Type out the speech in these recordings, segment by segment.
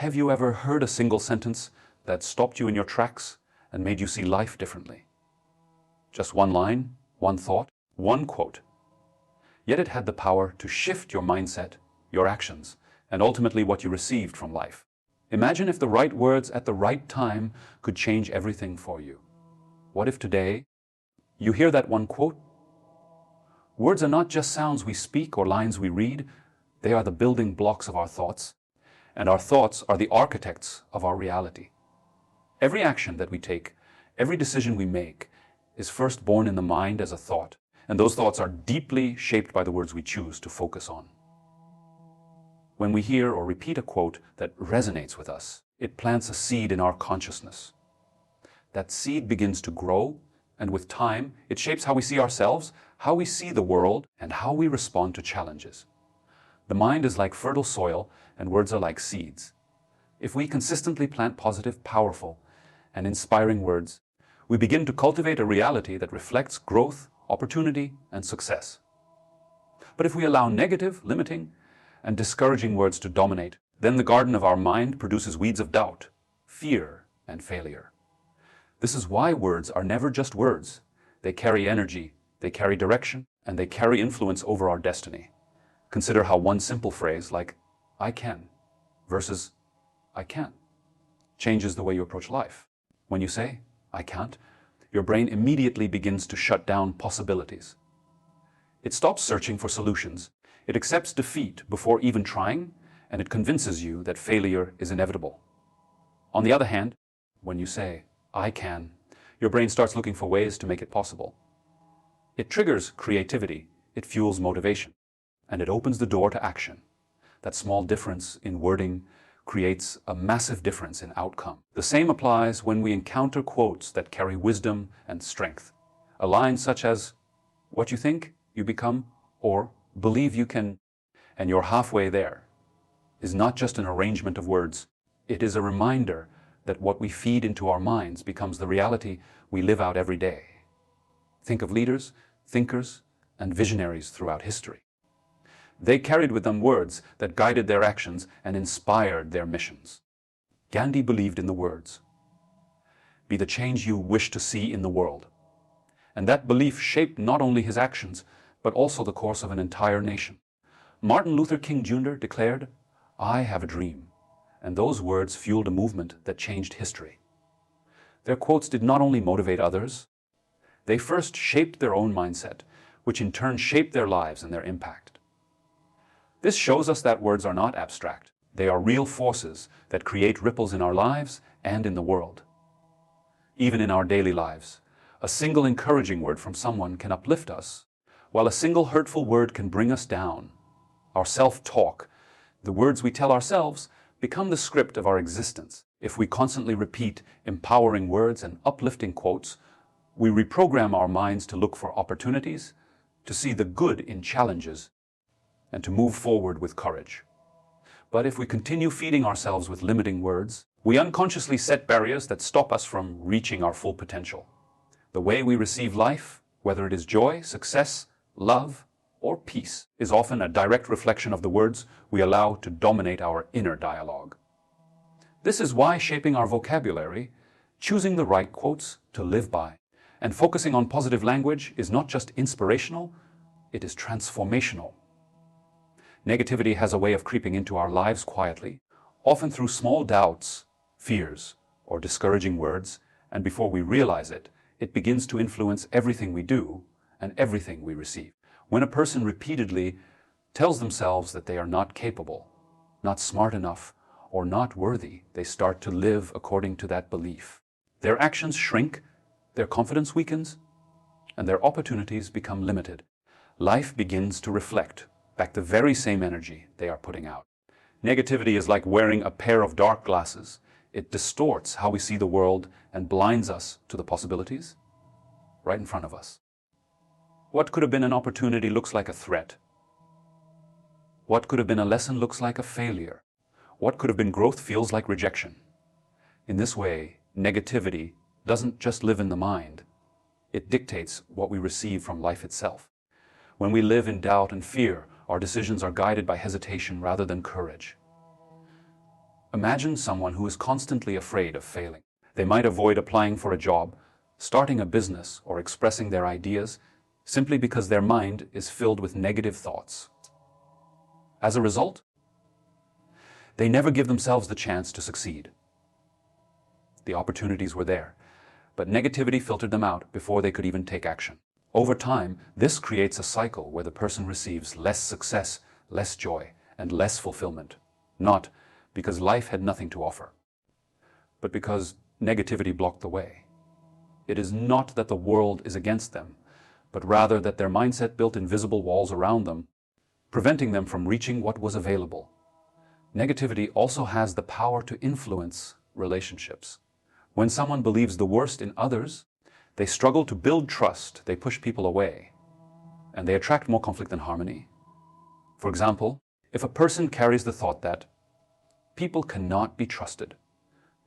Have you ever heard a single sentence that stopped you in your tracks and made you see life differently? Just one line, one thought, one quote. Yet it had the power to shift your mindset, your actions, and ultimately what you received from life. Imagine if the right words at the right time could change everything for you. What if today you hear that one quote? Words are not just sounds we speak or lines we read. They are the building blocks of our thoughts, and our thoughts are the architects of our reality. Every action that we take, every decision we make, is first born in the mind as a thought, and those thoughts are deeply shaped by the words we choose to focus on. When we hear or repeat a quote that resonates with us, it plants a seed in our consciousness. That seed begins to grow, and with time, it shapes how we see ourselves, how we see the world, and how we respond to challenges. The mind is like fertile soil, and words are like seeds. If we consistently plant positive, powerful, and inspiring words, we begin to cultivate a reality that reflects growth, opportunity, and success. But if we allow negative, limiting, and discouraging words to dominate, then the garden of our mind produces weeds of doubt, fear, and failure. This is why words are never just words. They carry energy, they carry direction, and they carry influence over our destiny. Consider how one simple phrase like, "I can," versus "I can't," changes the way you approach life. When you say, "I can't," your brain immediately begins to shut down possibilities. It stops searching for solutions. It accepts defeat before even trying, and it convinces you that failure is inevitable. On the other hand, when you say, "I can," your brain starts looking for ways to make it possible. It triggers creativity, it fuels motivation, and it opens the door to action. That small difference in wording creates a massive difference in outcome. The same applies when we encounter quotes that carry wisdom and strength. A line such as, "What you think, you become," or "Believe you can, and you're halfway there," is not just an arrangement of words. It is a reminder that what we feed into our minds becomes the reality we live out every day. Think of leaders, thinkers, and visionaries throughout history. They carried with them words that guided their actions and inspired their missions. Gandhi believed in the words, "Be the change you wish to see in the world." And that belief shaped not only his actions, but also the course of an entire nation. Martin Luther King Jr. declared, "I have a dream," and those words fueled a movement that changed history. Their quotes did not only motivate others, they first shaped their own mindset, which in turn shaped their lives and their impact. This shows us that words are not abstract. They are real forces that create ripples in our lives and in the world. Even in our daily lives, a single encouraging word from someone can uplift us, while a single hurtful word can bring us down. Our self-talk, the words we tell ourselves, become the script of our existence. If we constantly repeat empowering words and uplifting quotes, we reprogram our minds to look for opportunities, to see the good in challenges, and to move forward with courage. But if we continue feeding ourselves with limiting words, we unconsciously set barriers that stop us from reaching our full potential. The way we receive life, whether it is joy, success, love, or peace, is often a direct reflection of the words we allow to dominate our inner dialogue. This is why shaping our vocabulary, choosing the right quotes to live by, and focusing on positive language is not just inspirational, it is transformational. Negativity has a way of creeping into our lives quietly, often through small doubts, fears, or discouraging words, and before we realize it, it begins to influence everything we do and everything we receive. When a person repeatedly tells themselves that they are not capable, not smart enough, or not worthy, they start to live according to that belief. Their actions shrink, their confidence weakens, and their opportunities become limited. Life begins to reflect back the very same energy they are putting out. Negativity is like wearing a pair of dark glasses. It distorts how we see the world and blinds us to the possibilities right in front of us. What could have been an opportunity looks like a threat. What could have been a lesson looks like a failure. What could have been growth feels like rejection. In this way, negativity doesn't just live in the mind. It dictates what we receive from life itself. When we live in doubt and fear, our decisions are guided by hesitation rather than courage. Imagine someone who is constantly afraid of failing. They might avoid applying for a job, starting a business, or expressing their ideas simply because their mind is filled with negative thoughts. As a result, they never give themselves the chance to succeed. The opportunities were there, but negativity filtered them out before they could even take action. Over time, this creates a cycle where the person receives less success, less joy, and less fulfillment. Not because life had nothing to offer, but because negativity blocked the way. It is not that the world is against them, but rather that their mindset built invisible walls around them, preventing them from reaching what was available. Negativity also has the power to influence relationships. When someone believes the worst in others, they struggle to build trust, they push people away, and they attract more conflict than harmony. For example, if a person carries the thought that people cannot be trusted,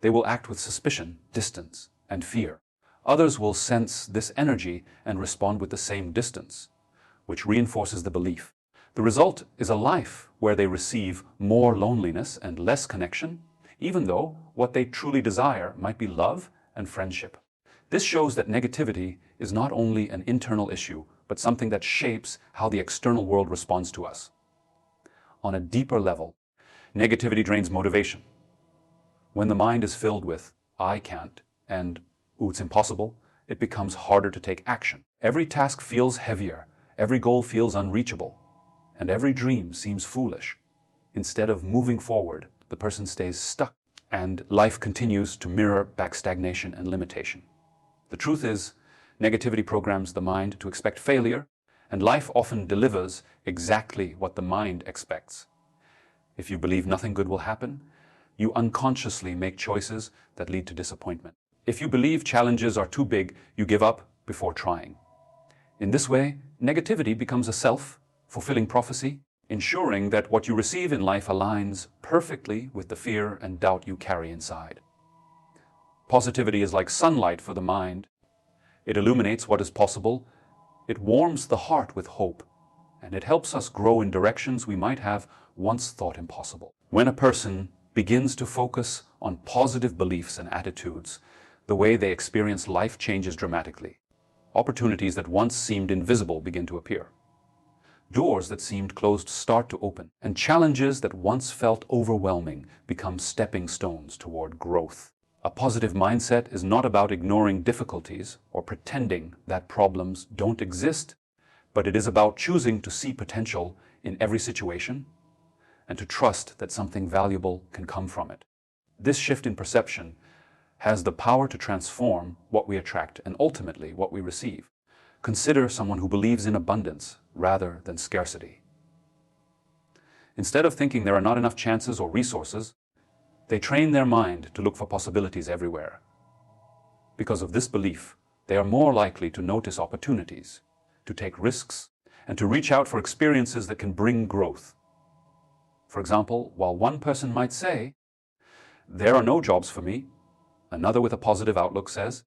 they will act with suspicion, distance, and fear. Others will sense this energy and respond with the same distance, which reinforces the belief. The result is a life where they receive more loneliness and less connection, even though what they truly desire might be love and friendship. This shows that negativity is not only an internal issue, but something that shapes how the external world responds to us. On a deeper level, negativity drains motivation. When the mind is filled with, "I can't," and "ooh, it's impossible," it becomes harder to take action. Every task feels heavier, every goal feels unreachable, and every dream seems foolish. Instead of moving forward, the person stays stuck, and life continues to mirror back stagnation and limitation. The truth is, negativity programs the mind to expect failure, and life often delivers exactly what the mind expects. If you believe nothing good will happen, you unconsciously make choices that lead to disappointment. If you believe challenges are too big, you give up before trying. In this way, negativity becomes a self-fulfilling prophecy, ensuring that what you receive in life aligns perfectly with the fear and doubt you carry inside. Positivity is like sunlight for the mind. It illuminates what is possible, it warms the heart with hope, and it helps us grow in directions we might have once thought impossible. When a person begins to focus on positive beliefs and attitudes, the way they experience life changes dramatically. Opportunities that once seemed invisible begin to appear. Doors that seemed closed start to open, and challenges that once felt overwhelming become stepping stones toward growth. A positive mindset is not about ignoring difficulties or pretending that problems don't exist, but it is about choosing to see potential in every situation and to trust that something valuable can come from it. This shift in perception has the power to transform what we attract and ultimately what we receive. Consider someone who believes in abundance rather than scarcity. Instead of thinking there are not enough chances or resources, they train their mind to look for possibilities everywhere. Because of this belief, they are more likely to notice opportunities, to take risks, and to reach out for experiences that can bring growth. For example, while one person might say, "There are no jobs for me," another with a positive outlook says,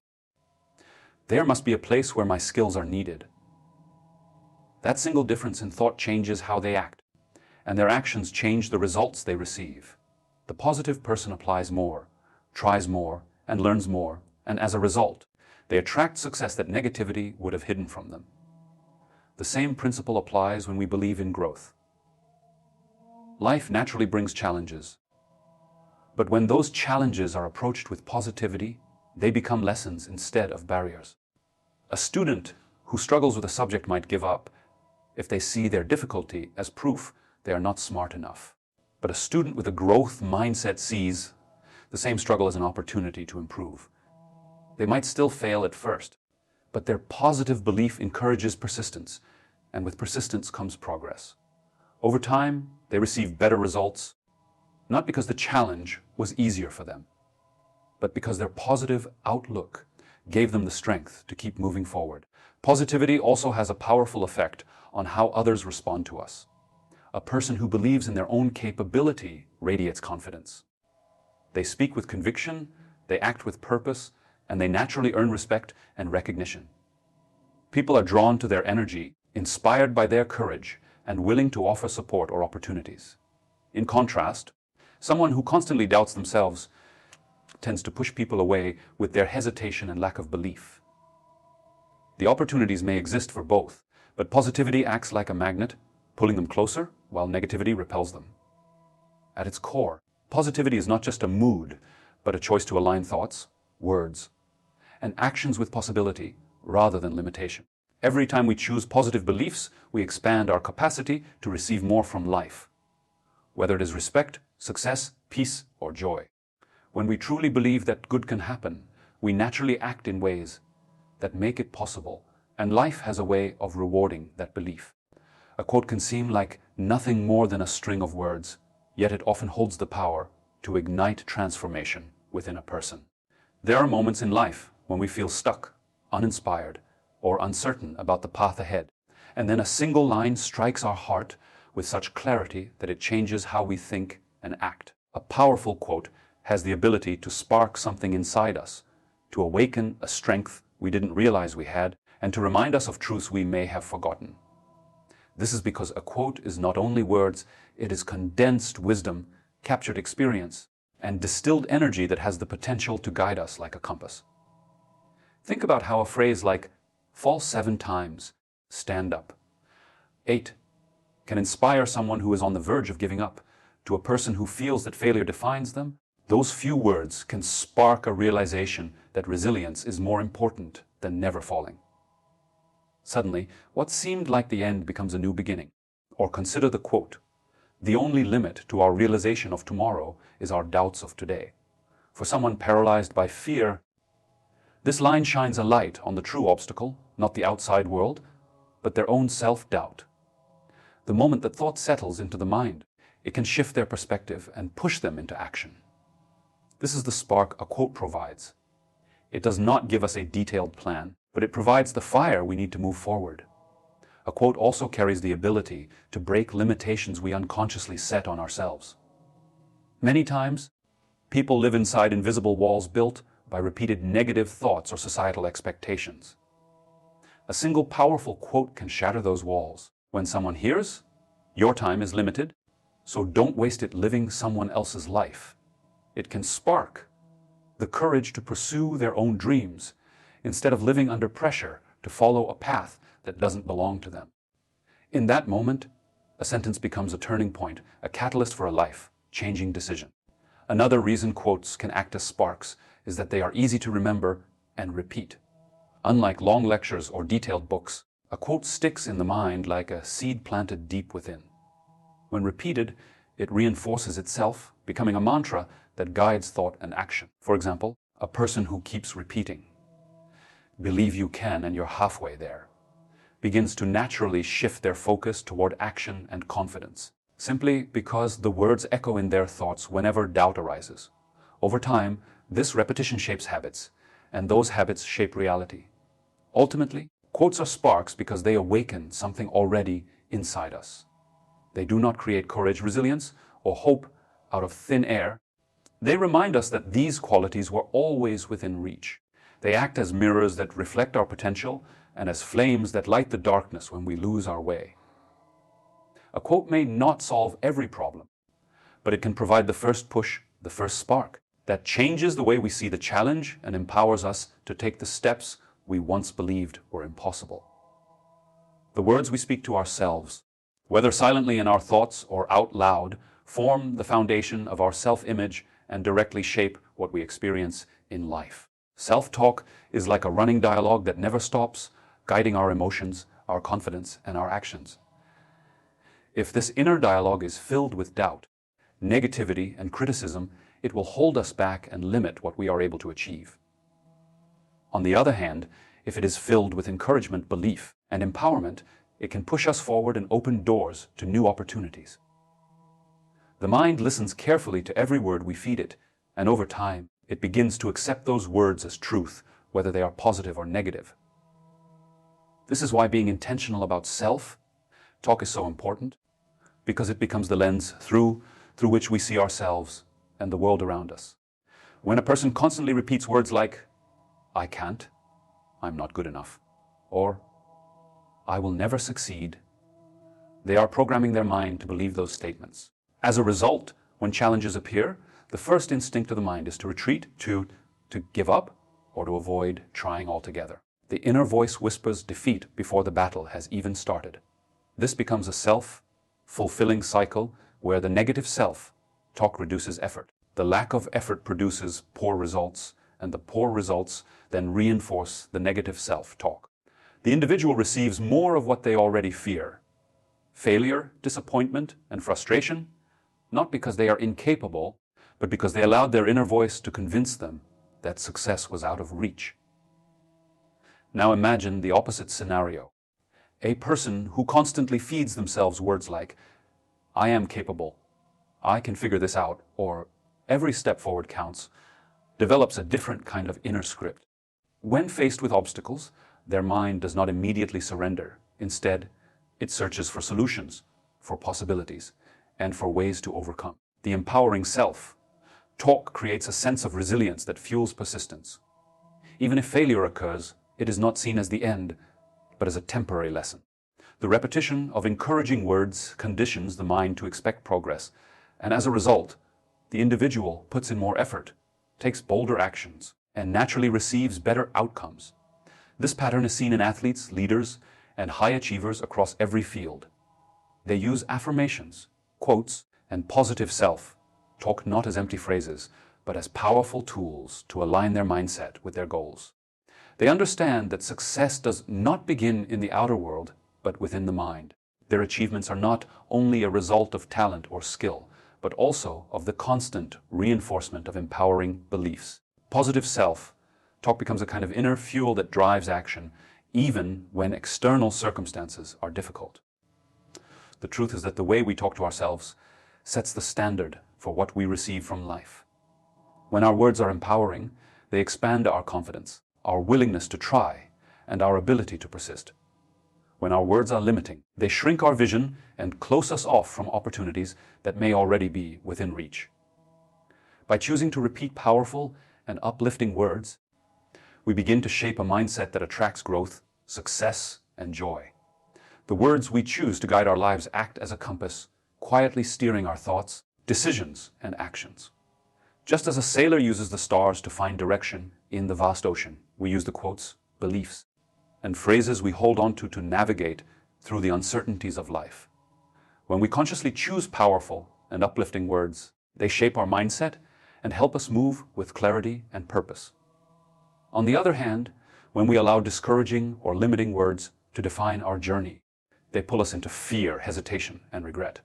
"There must be a place where my skills are needed." That single difference in thought changes how they act, and their actions change the results they receive. The positive person applies more, tries more, and learns more, and as a result, they attract success that negativity would have hidden from them. The same principle applies when we believe in growth. Life naturally brings challenges, but when those challenges are approached with positivity, they become lessons instead of barriers. A student who struggles with a subject might give up if they see their difficulty as proof they are not smart enough. But a student with a growth mindset sees the same struggle as an opportunity to improve. They might still fail at first, but their positive belief encourages persistence, and with persistence comes progress. Over time, they receive better results, not because the challenge was easier for them, but because their positive outlook gave them the strength to keep moving forward. Positivity also has a powerful effect on how others respond to us. A person who believes in their own capability radiates confidence. They speak with conviction, they act with purpose, and they naturally earn respect and recognition. People are drawn to their energy, inspired by their courage, and willing to offer support or opportunities. In contrast, Someone who constantly doubts themselves tends to push people away with their hesitation and lack of belief. The opportunities may exist for both, but positivity acts like a magnet, pulling them closer, while negativity repels them. At its core, positivity is not just a mood, but a choice to align thoughts, words, and actions with possibility rather than limitation. Every time we choose positive beliefs, we expand our capacity to receive more from life, whether it is respect, success, peace, or joy. When we truly believe that good can happen, we naturally act in ways that make it possible, and life has a way of rewarding that belief. A quote can seem like nothing more than a string of words, yet it often holds the power to ignite transformation within a person. There are moments in life when we feel stuck, uninspired, or uncertain about the path ahead, and then a single line strikes our heart with such clarity that it changes how we think and act. A powerful quote has the ability to spark something inside us, to awaken a strength we didn't realize we had, and to remind us of truths we may have forgotten. This is because a quote is not only words, it is condensed wisdom, captured experience, and distilled energy that has the potential to guide us like a compass. Think about how a phrase like, "Fall 7 times, stand up, 8, can inspire someone who is on the verge of giving up. To a person who feels that failure defines them, those few words can spark a realization that resilience is more important than never falling. Suddenly, what seemed like the end becomes a new beginning. Or consider the quote, "The only limit to our realization of tomorrow is our doubts of today." For someone paralyzed by fear, this line shines a light on the true obstacle, not the outside world, but their own self-doubt. The moment that thought settles into the mind, it can shift their perspective and push them into action. This is the spark a quote provides. It does not give us a detailed plan, but it provides the fire we need to move forward. A quote also carries the ability to break limitations we unconsciously set on ourselves. Many times, people live inside invisible walls built by repeated negative thoughts or societal expectations. A single powerful quote can shatter those walls. When someone hears, "Your time is limited, so don't waste it living someone else's life," it can spark the courage to pursue their own dreams instead of living under pressure to follow a path that doesn't belong to them. In that moment, a sentence becomes a turning point, a catalyst for a life-changing decision. Another reason quotes can act as sparks is that they are easy to remember and repeat. Unlike long lectures or detailed books, a quote sticks in the mind like a seed planted deep within. When repeated, it reinforces itself, becoming a mantra that guides thought and action. For example, a person who keeps repeating, "Believe you can and you're halfway there," begins to naturally shift their focus toward action and confidence, simply because the words echo in their thoughts whenever doubt arises. Over time, this repetition shapes habits, and those habits shape reality. Ultimately, quotes are sparks because they awaken something already inside us. They do not create courage, resilience, or hope out of thin air. They remind us that these qualities were always within reach. They act as mirrors that reflect our potential and as flames that light the darkness when we lose our way. A quote may not solve every problem, but it can provide the first push, the first spark, that changes the way we see the challenge and empowers us to take the steps we once believed were impossible. The words we speak to ourselves, whether silently in our thoughts or out loud, form the foundation of our self-image and directly shape what we experience in life. Self-talk is like a running dialogue that never stops, guiding our emotions, our confidence, and our actions. If this inner dialogue is filled with doubt, negativity, and criticism, it will hold us back and limit what we are able to achieve. On the other hand, if it is filled with encouragement, belief, and empowerment, it can push us forward and open doors to new opportunities. The mind listens carefully to every word we feed it, and over time, it begins to accept those words as truth, whether they are positive or negative. This is why being intentional about self-talk is so important, because it becomes the lens through which we see ourselves and the world around us. When a person constantly repeats words like, "I can't," "I'm not good enough," or "I will never succeed," they are programming their mind to believe those statements. As a result, When challenges appear, the first instinct of the mind is to retreat, to give up, or to avoid trying altogether. The inner voice whispers defeat before the battle has even started. This becomes a self-fulfilling cycle where the negative self-talk reduces effort. The lack of effort produces poor results, and the poor results then reinforce the negative self-talk. The individual receives more of what they already fear: failure, disappointment, and frustration, not because they are incapable, but because they allowed their inner voice to convince them that success was out of reach. Now imagine the opposite scenario. A person who constantly feeds themselves words like, "I am capable," "I can figure this out," or "every step forward counts," develops a different kind of inner script. When faced with obstacles, their mind does not immediately surrender. Instead, it searches for solutions, for possibilities, and for ways to overcome. The empowering self-talk creates a sense of resilience that fuels persistence. Even if failure occurs, it is not seen as the end, but as a temporary lesson. The repetition of encouraging words conditions the mind to expect progress, and as a result, the individual puts in more effort, takes bolder actions, and naturally receives better outcomes. This pattern is seen in athletes, leaders, and high achievers across every field. They use affirmations, quotes, and positive self-talk not as empty phrases, but as powerful tools to align their mindset with their goals. They understand that success does not begin in the outer world, but within the mind. Their achievements are not only a result of talent or skill, but also of the constant reinforcement of empowering beliefs. Positive self-talk becomes a kind of inner fuel that drives action, even when external circumstances are difficult. The truth is that the way we talk to ourselves sets the standard for what we receive from life. When our words are empowering, they expand our confidence, our willingness to try, and our ability to persist. When our words are limiting, they shrink our vision and close us off from opportunities that may already be within reach. By choosing to repeat powerful and uplifting words, we begin to shape a mindset that attracts growth, success, and joy. The words we choose to guide our lives act as a compass, quietly steering our thoughts, decisions, and actions. Just as a sailor uses the stars to find direction in the vast ocean, we use the quotes, beliefs, and phrases we hold on to navigate through the uncertainties of life. When we consciously choose powerful and uplifting words, they shape our mindset and help us move with clarity and purpose. On the other hand, when we allow discouraging or limiting words to define our journey, they pull us into fear, hesitation, and regret.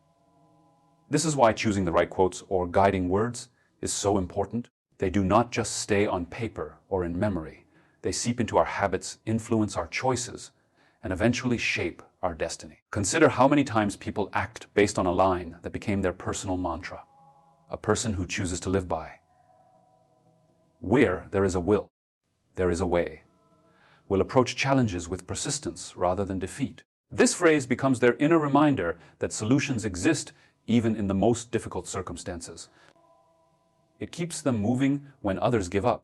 This is why choosing the right quotes or guiding words is so important. They do not just stay on paper or in memory. They seep into our habits, influence our choices, and eventually shape our destiny. Consider how many times people act based on a line that became their personal mantra, a person who chooses to live by. Where there is a will, there is a way. Will approach challenges with persistence rather than defeat. This phrase becomes their inner reminder that solutions exist even in the most difficult circumstances. It keeps them moving when others give up.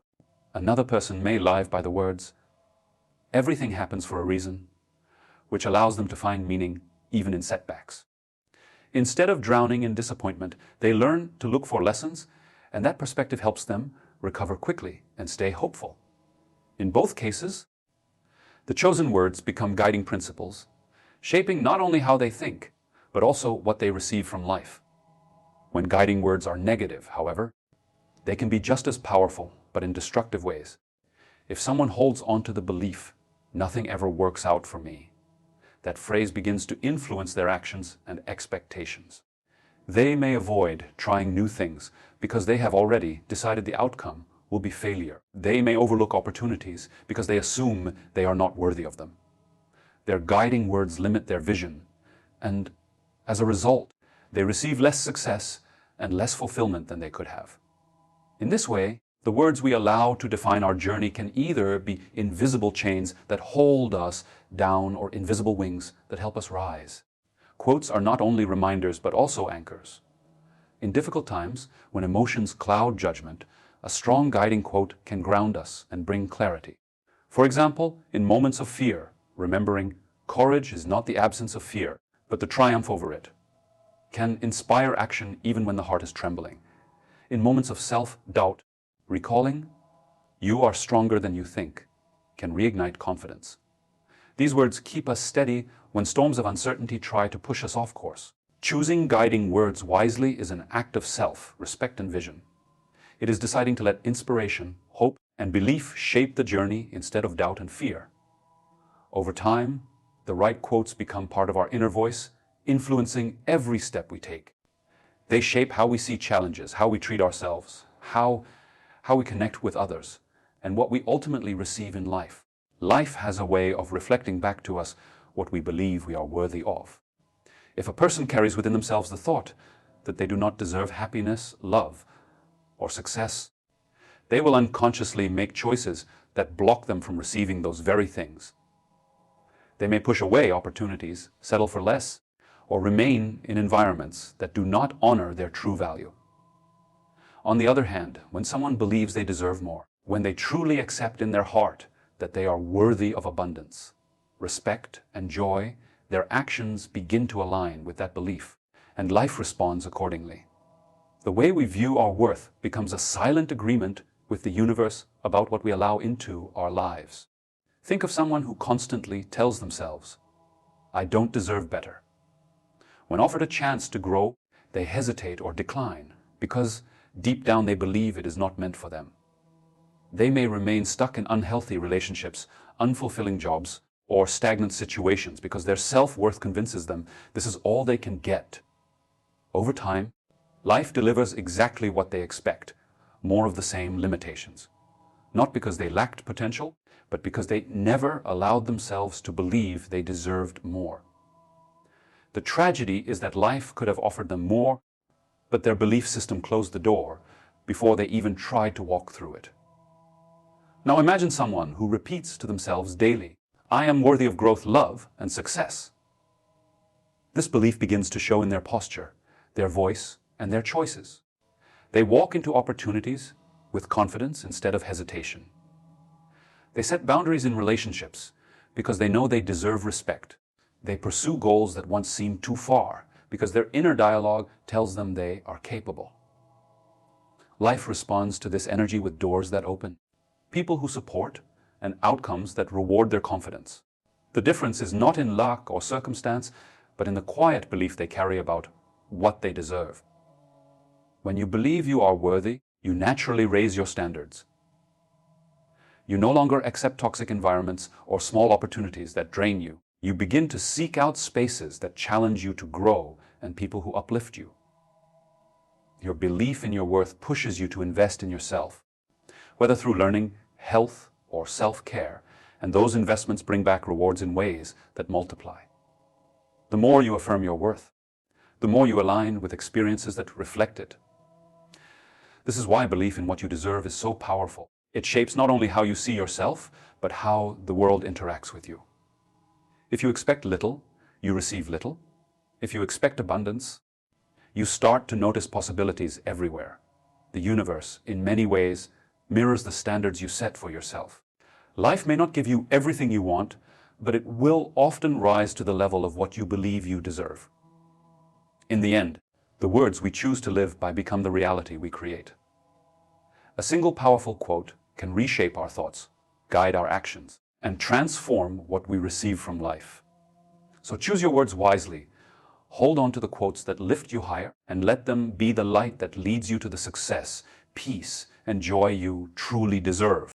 Another person may live by the words, "Everything happens for a reason," which allows them to find meaning even in setbacks. Instead of drowning in disappointment, they learn to look for lessons, and that perspective helps them recover quickly and stay hopeful. In both cases, the chosen words become guiding principles, shaping not only how they think, but also what they receive from life. When guiding words are negative, however, they can be just as powerful, but in destructive ways. If someone holds on to the belief, "Nothing ever works out for me," that phrase begins to influence their actions and expectations. They may avoid trying new things because they have already decided the outcome will be failure. They may overlook opportunities because they assume they are not worthy of them. Their guiding words limit their vision, and as a result, they receive less success and less fulfillment than they could have. In this way, the words we allow to define our journey can either be invisible chains that hold us down or invisible wings that help us rise. Quotes are not only reminders but also anchors. In difficult times, when emotions cloud judgment, a strong guiding quote can ground us and bring clarity. For example, in moments of fear, remembering, "Courage is not the absence of fear, but the triumph over it." can inspire action even when the heart is trembling. In moments of self-doubt, recalling, "You are stronger than you think," can reignite confidence. These words keep us steady when storms of uncertainty try to push us off course. Choosing guiding words wisely is an act of self-respect and vision. It is deciding to let inspiration, hope, and belief shape the journey instead of doubt and fear. Over time, the right quotes become part of our inner voice, influencing every step we take. They shape how we see challenges, how we treat ourselves, how we connect with others, and what we ultimately receive in life. Life has a way of reflecting back to us what we believe we are worthy of. If a person carries within themselves the thought that they do not deserve happiness, love, or success, they will unconsciously make choices that block them from receiving those very things. They may push away opportunities, settle for less, or remain in environments that do not honor their true value. On the other hand, when someone believes they deserve more, when they truly accept in their heart that they are worthy of abundance, respect, and joy, their actions begin to align with that belief, and life responds accordingly. The way we view our worth becomes a silent agreement with the universe about what we allow into our lives. Think of someone who constantly tells themselves, "I don't deserve better." When offered a chance to grow, they hesitate or decline because deep down they believe it is not meant for them. They may remain stuck in unhealthy relationships, unfulfilling jobs, or stagnant situations because their self-worth convinces them this is all they can get. Over time, life delivers exactly what they expect, more of the same limitations. Not because they lacked potential, but because they never allowed themselves to believe they deserved more. The tragedy is that life could have offered them more, but their belief system closed the door before they even tried to walk through it. Now imagine someone who repeats to themselves daily, "I am worthy of growth, love, and success." This belief begins to show in their posture, their voice, and their choices. They walk into opportunities with confidence instead of hesitation. They set boundaries in relationships because they know they deserve respect. They pursue goals that once seemed too far because their inner dialogue tells them they are capable. Life responds to this energy with doors that open, people who support, and outcomes that reward their confidence. The difference is not in luck or circumstance, but in the quiet belief they carry about what they deserve. When you believe you are worthy, you naturally raise your standards. You no longer accept toxic environments or small opportunities that drain you. You begin to seek out spaces that challenge you to grow and people who uplift you. Your belief in your worth pushes you to invest in yourself, whether through learning, health, or self-care, and those investments bring back rewards in ways that multiply. The more you affirm your worth, the more you align with experiences that reflect it. This is why belief in what you deserve is so powerful. It shapes not only how you see yourself, but how the world interacts with you. If you expect little, you receive little. If you expect abundance, you start to notice possibilities everywhere. The universe, in many ways, mirrors the standards you set for yourself. Life may not give you everything you want, but it will often rise to the level of what you believe you deserve. In the end, the words we choose to live by become the reality we create. A single powerful quote can reshape our thoughts, guide our actions, and transform what we receive from life. So choose your words wisely. Hold on to the quotes that lift you higher and let them be the light that leads you to the success, peace, and joy you truly deserve.